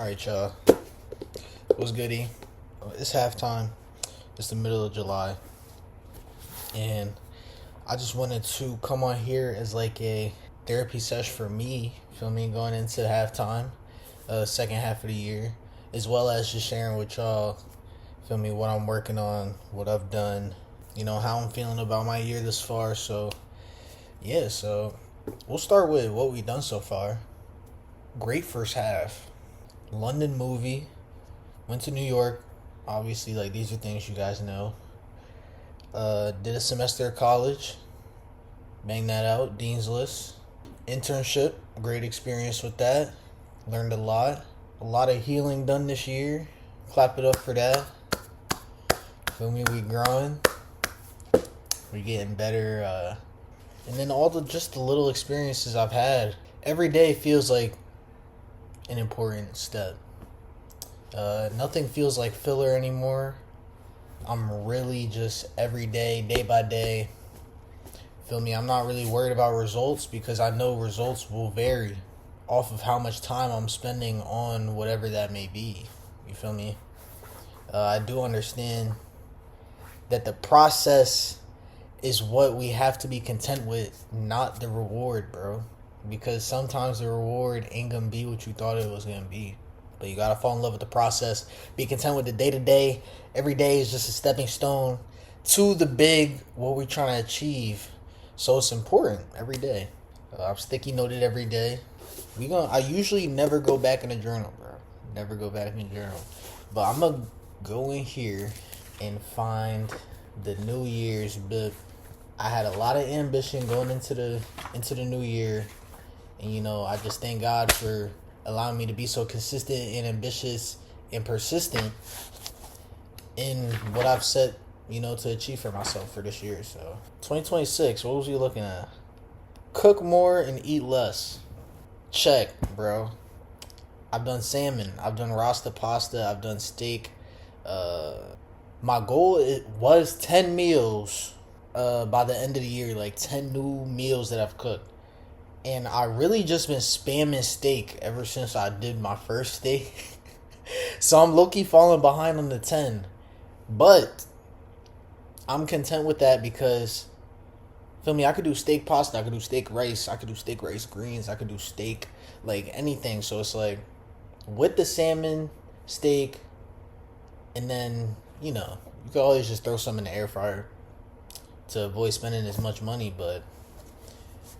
Alright, y'all. What's goody? It's halftime. It's the middle of July. And I just wanted to come on here as like a therapy session for me, feel me, going into halftime, second half of the year, as well as just sharing with y'all, feel me, what I'm working on, what I've done, how I'm feeling about my year this far. So, yeah, we'll start with what we've done so far. Great first half. London movie. Went to New York. Obviously, like, these are things you guys know. Did a semester of college. Banged that out. Dean's List. Internship. Great experience with that. Learned a lot. A lot of healing done this year. Clap it up for that. Feel me? We growing. We getting better. And then just the little experiences I've had. Every day feels like an important step. Nothing feels like filler anymore. I'm really just every day by day. Feel me? I'm not really worried about results because I know results will vary off of how much time I'm spending on whatever that may be. You feel me? I do understand that the process is what we have to be content with, not the reward, bro. Because sometimes the reward ain't gonna be what you thought it was gonna be. But you gotta fall in love with the process. Be content with the day-to-day. Every day is just a stepping stone to the big, what we're trying to achieve. So it's important every day. I'm sticky noted every day. I usually never go back in the journal, bro. Never go back in the journal. But I'm gonna go in here and find the New Year's book. I had a lot of ambition going into the new year. And, I just thank God for allowing me to be so consistent and ambitious and persistent in what I've set, to achieve for myself for this year. So, 2026, what was we looking at? Cook more and eat less. Check, bro. I've done salmon. I've done rasta pasta. I've done steak. My goal was 10 meals by the end of the year, like 10 new meals that I've cooked. And I really just been spamming steak ever since I did my first steak. So I'm low-key falling behind on the 10. But I'm content with that because, feel me, I could do steak pasta, I could do steak rice, I could do steak rice greens, I could do steak, like anything. So it's like, with the salmon, steak, and then, you could always just throw some in the air fryer to avoid spending as much money. But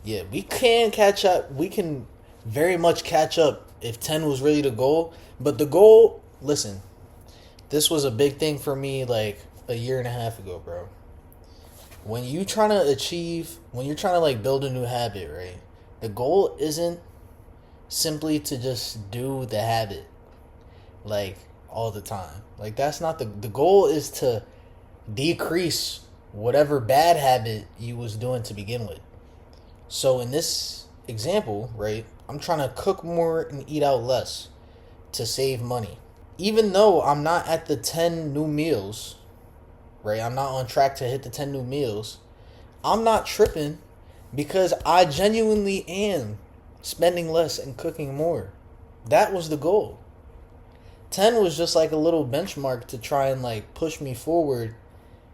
yeah, we can catch up. We can very much catch up if 10 was really the goal. But the goal, listen, this was a big thing for me like a year and a half ago, bro. When you're trying to like build a new habit, right? The goal isn't simply to just do the habit like all the time. Like, that's not the goal is to decrease whatever bad habit you was doing to begin with. So in this example, right, I'm trying to cook more and eat out less to save money. Even though I'm not at the 10 new meals, right, I'm not on track to hit the 10 new meals, I'm not tripping because I genuinely am spending less and cooking more. That was the goal. 10 was just like a little benchmark to try and like push me forward,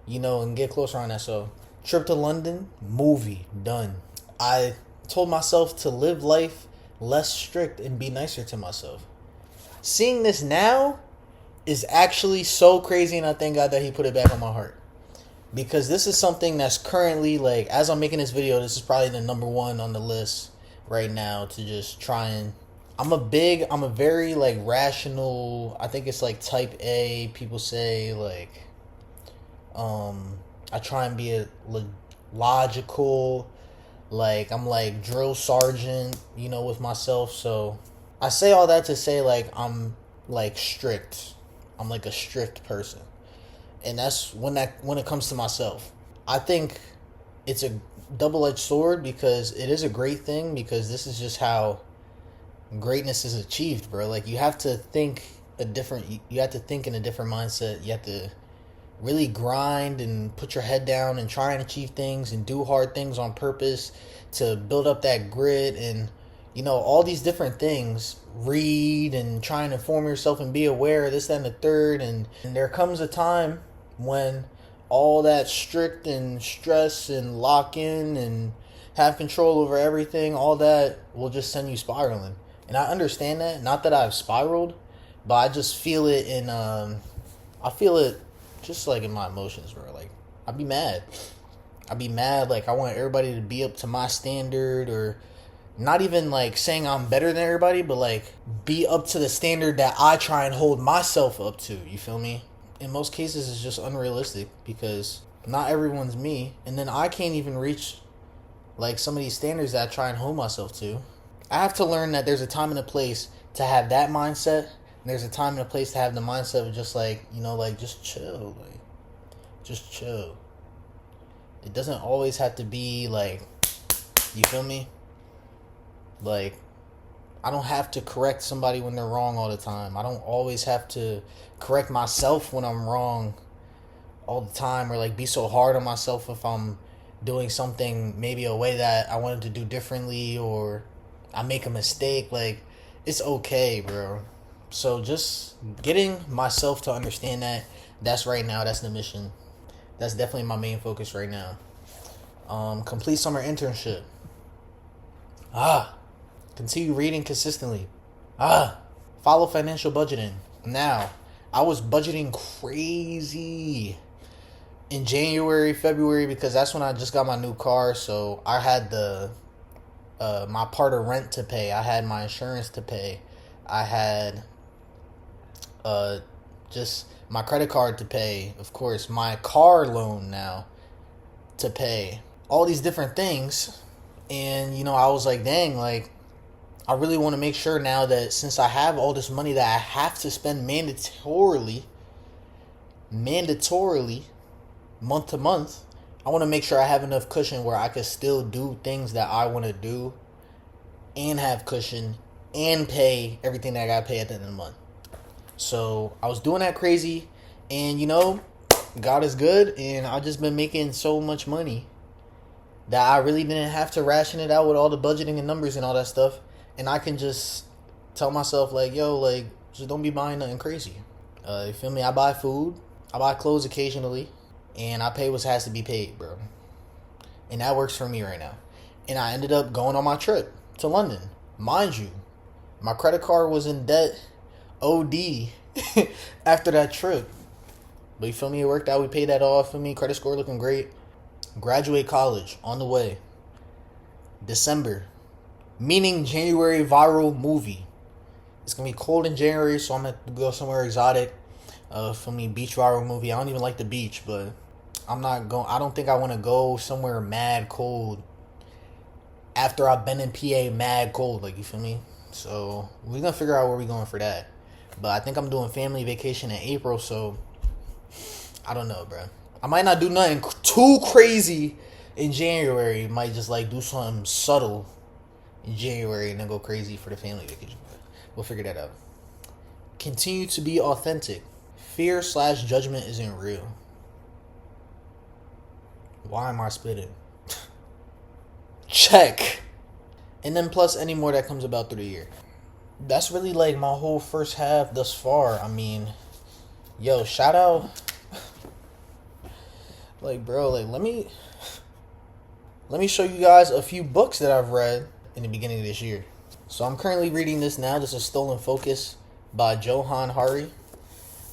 and get closer on that. So, trip to London, movie, done. I told myself to live life less strict and be nicer to myself. Seeing this now is actually so crazy, and I thank God that he put it back on my heart. Because this is something that's currently, like, as I'm making this video, this is probably the number one on the list right now to just try and... I'm a very, like, rational... I think it's, like, type A. People say, like... I try and be logical... Like, I'm like drill sergeant, with myself. So I say all that to say, like, I'm like strict. I'm like a strict person. And that's when it comes to myself. I think it's a double-edged sword because it is a great thing because this is just how greatness is achieved, bro. Like, you have to think in a different mindset. You have to really grind and put your head down and try and achieve things and do hard things on purpose to build up that grit and all these different things. Read and try and inform yourself and be aware of this, that, and the third. And there comes a time when all that strict and stress and lock in and have control over everything, all that will just send you spiraling. And I understand that. Not that I've spiraled, but I just feel it I feel it just like in my emotions, bro. Like, I'd be mad. Like, I want everybody to be up to my standard, or not even like saying I'm better than everybody, but like be up to the standard that I try and hold myself up to. You feel me? In most cases, it's just unrealistic because not everyone's me. And then I can't even reach like some of these standards that I try and hold myself to. I have to learn that there's a time and a place to have that mindset. And there's a time and a place to have the mindset of just like, like just chill. Like, just chill. It doesn't always have to be like, you feel me? Like, I don't have to correct somebody when they're wrong all the time. I don't always have to correct myself when I'm wrong all the time, or like be so hard on myself if I'm doing something maybe a way that I wanted to do differently, or I make a mistake. Like, it's okay, bro. So just getting myself to understand that's right now, that's the mission. That's definitely my main focus right now. Complete summer internship. Continue reading consistently. Follow financial budgeting. Now, I was budgeting crazy in January, February, because that's when I just got my new car. So I had my part of rent to pay. I had my insurance to pay. I had just my credit card to pay. Of course, my car loan now to pay. All these different things. And, I was like, dang, like, I really want to make sure now that since I have all this money that I have to spend mandatorily, month to month, I want to make sure I have enough cushion where I can still do things that I want to do and have cushion and pay everything that I got to pay at the end of the month. So I was doing that crazy, and God is good, and I've just been making so much money that I really didn't have to ration it out with all the budgeting and numbers and all that stuff. And I can just tell myself, like, yo, like, just don't be buying nothing crazy. You feel me? I buy food, I buy clothes occasionally, and I pay what has to be paid, bro. And that works for me right now. And I ended up going on my trip to London. Mind you, my credit card was in debt OD after that trip. But you feel me? It worked out. We paid that off. For me, credit score looking great. Graduate college on the way. December. Meaning January viral movie. It's going to be cold in January, so I'm going to go somewhere exotic. For me, beach viral movie. I don't even like the beach, but I don't think I want to go somewhere mad cold after I've been in PA mad cold. Like, you feel me? So we're going to figure out where we're going for that. But I think I'm doing family vacation in April, so I don't know, bro. I might not do nothing too crazy in January. Might just like do something subtle in January and then go crazy for the family vacation. But we'll figure that out. Continue to be authentic. Fear/judgment isn't real. Why am I spitting? Check. And then plus any more that comes about through the year. That's really like my whole first half thus far. I mean, yo, shout out. Like, bro, like, let me show you guys a few books that I've read in the beginning of this year. So I'm currently reading this now. This is Stolen Focus by Johann Hari.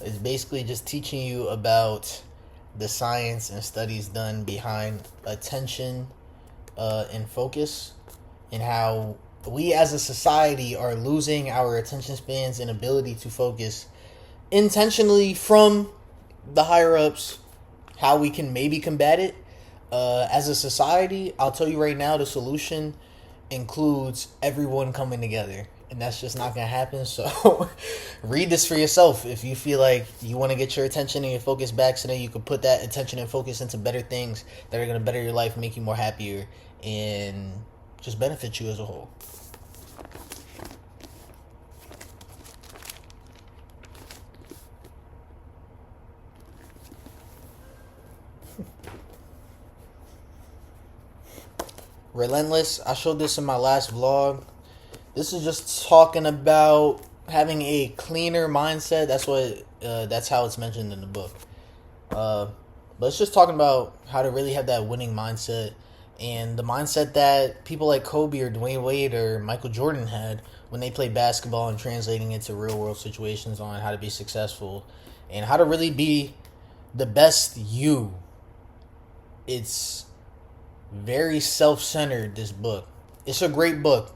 It's basically just teaching you about the science and studies done behind attention and focus, and how we as a society are losing our attention spans and ability to focus intentionally from the higher ups. How we can maybe combat it as a society. I'll tell you right now, the solution includes everyone coming together, and that's just not gonna happen. So read this for yourself if you feel like you want to get your attention and your focus back, so then you can put that attention and focus into better things that are gonna better your life, make you more happier, and just benefit you as a whole. Relentless. I showed this in my last vlog. This is just talking about having a cleaner mindset. That's how it's mentioned in the book. But it's just talking about how to really have that winning mindset and the mindset that people like Kobe or Dwayne Wade or Michael Jordan had when they played basketball, and translating into real world situations on how to be successful and how to really be the best you. It's very self centered, this book. It's a great book.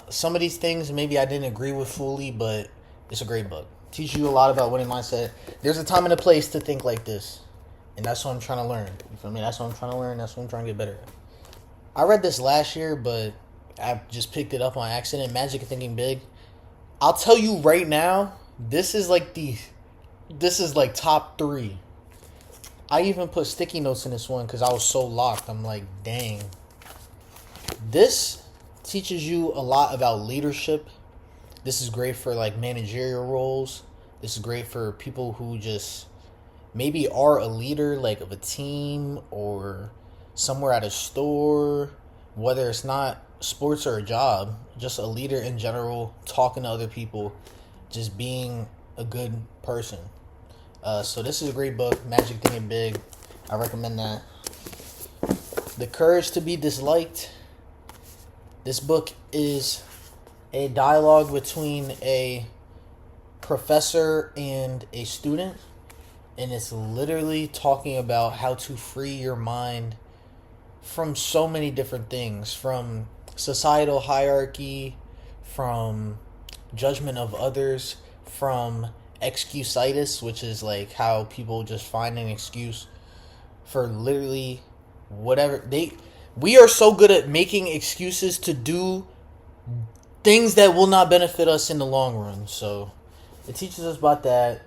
Some of these things maybe I didn't agree with fully, but it's a great book. Teaches you a lot about winning mindset. There's a time and a place to think like this. And that's what I'm trying to learn. You feel me? That's what I'm trying to learn. That's what I'm trying to get better at. I read this last year, but I just picked it up on accident. Magic of Thinking Big. I'll tell you right now, this is like top 3. I even put sticky notes in this one because I was so locked. I'm like, dang. This teaches you a lot about leadership. This is great for like managerial roles. This is great for people who just maybe are a leader, like of a team or somewhere at a store, whether it's not sports or a job, just a leader in general, talking to other people, just being a good person. So this is a great book, Magic Thinking Big. I recommend that. The Courage to Be Disliked. This book is a dialogue between a professor and a student, and it's literally talking about how to free your mind from so many different things, from societal hierarchy, from judgment of others, from excusitis, which is like how people just find an excuse for literally whatever we are so good at making excuses to do things that will not benefit us in the long run. So it teaches us about that.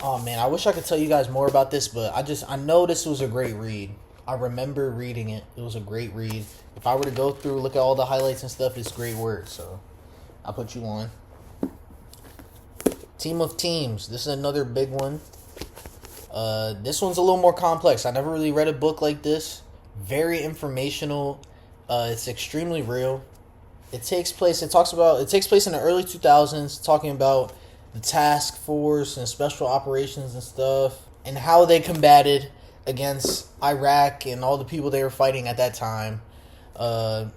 Oh man, I wish I could tell you guys more about this, but I know this was a great read. I remember reading it. It was a great read. If I were to go through, look at all the highlights and stuff, it's great work. So I'll put you on. Team of Teams. This is another big one. This one's a little more complex. I never really read a book like this. Very informational. It's extremely real. It takes place in the early 2000s, talking about the task force and special operations and stuff, and how they combated against Iraq and all the people they were fighting at that time. And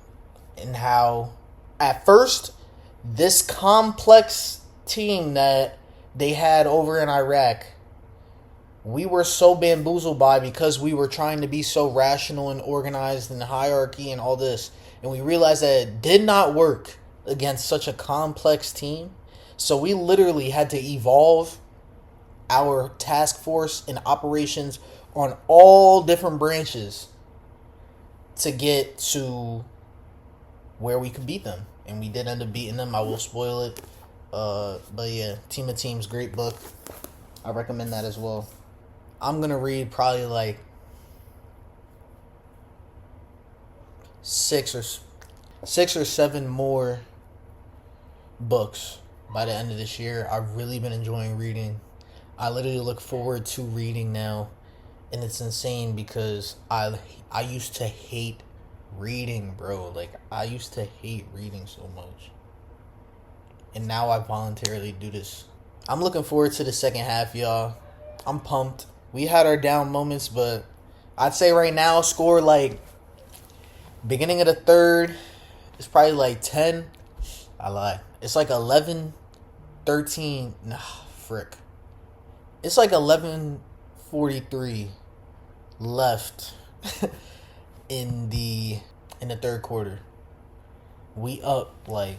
how, at first, this complex team that they had over in Iraq, we were so bamboozled by, because we were trying to be so rational and organized and hierarchy and all this. And we realized that it did not work against such a complex team. So we literally had to evolve our task force and operations on all different branches to get to where we could beat them. And we did end up beating them. I will spoil it. But yeah, Team of Teams, great book. I recommend that as well. I'm going to read probably like 6 or 7 more books by the end of this year. I've really been enjoying reading. I literally look forward to reading now, and it's insane because I used to hate reading, bro. Like, I used to hate reading so much, and now I voluntarily do this. I'm looking forward to the second half, y'all. I'm pumped. We had our down moments, but I'd say right now, score like beginning of the third, it's probably like 10. I lied. It's like 11, 13. Nah, frick. It's like 11:43 left in the third quarter. We up like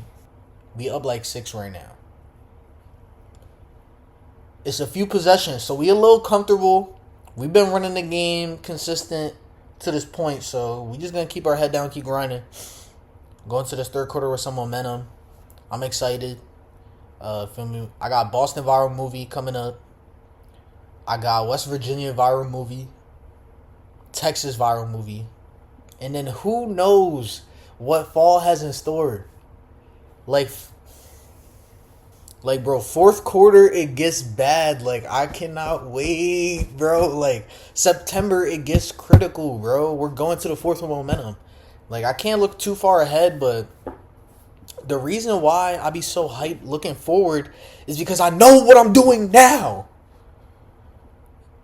6 right now. It's a few possessions, so we a little comfortable. We've been running the game consistent to this point, so we just gonna keep our head down, keep grinding. Going to this third quarter with some momentum. I'm excited. Feel me? I got Boston viral movie coming up. I got West Virginia viral movie. Texas viral movie. And then who knows what fall has in store. Like, bro, fourth quarter, it gets bad. Like, I cannot wait, bro. Like, September, it gets critical, bro. We're going to the fourth with momentum. Like, I can't look too far ahead, but The reason why I be so hyped looking forward is because I know what I'm doing now.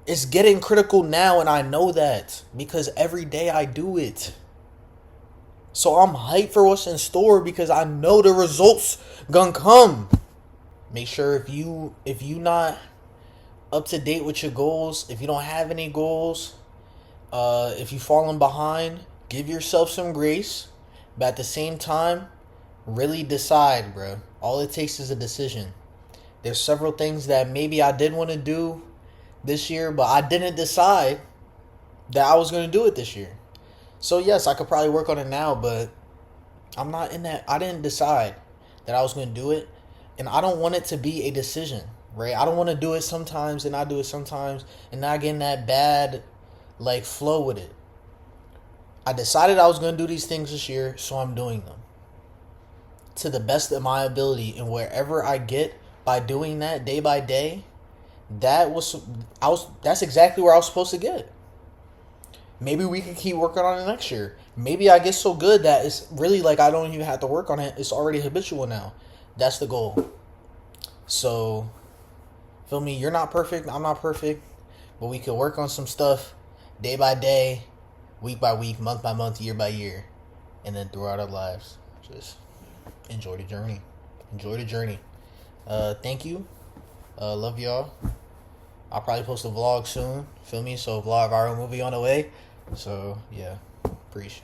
It's getting critical now, and I know that because every day I do it. So I'm hyped for what's in store because I know the results gonna come. Make sure if you not up to date with your goals, if you don't have any goals, if you falling behind, give yourself some grace. But at the same time, really decide, bro. All it takes is a decision. There's several things that maybe I did want to do this year, but I didn't decide that I was going to do it this year. So yes, I could probably work on it now, but I'm not in that. I didn't decide that I was going to do it, and I don't want it to be a decision, right? I don't want to do it sometimes and not do it sometimes and not get in that bad like flow with it. I decided I was going to do these things this year, so I'm doing them to the best of my ability, and wherever I get by doing that day by day, that's exactly where I was supposed to get. Maybe we can keep working on it next year. Maybe I get so good that it's really like I don't even have to work on it. It's already habitual now. That's the goal. So, feel me? You're not perfect. I'm not perfect. But we can work on some stuff day by day, week by week, month by month, year by year. And then throughout our lives. Just enjoy the journey. Enjoy the journey. Thank you. Love y'all. I'll probably post a vlog soon. Feel me? So vlog our movie on the way. So yeah. Appreciate it.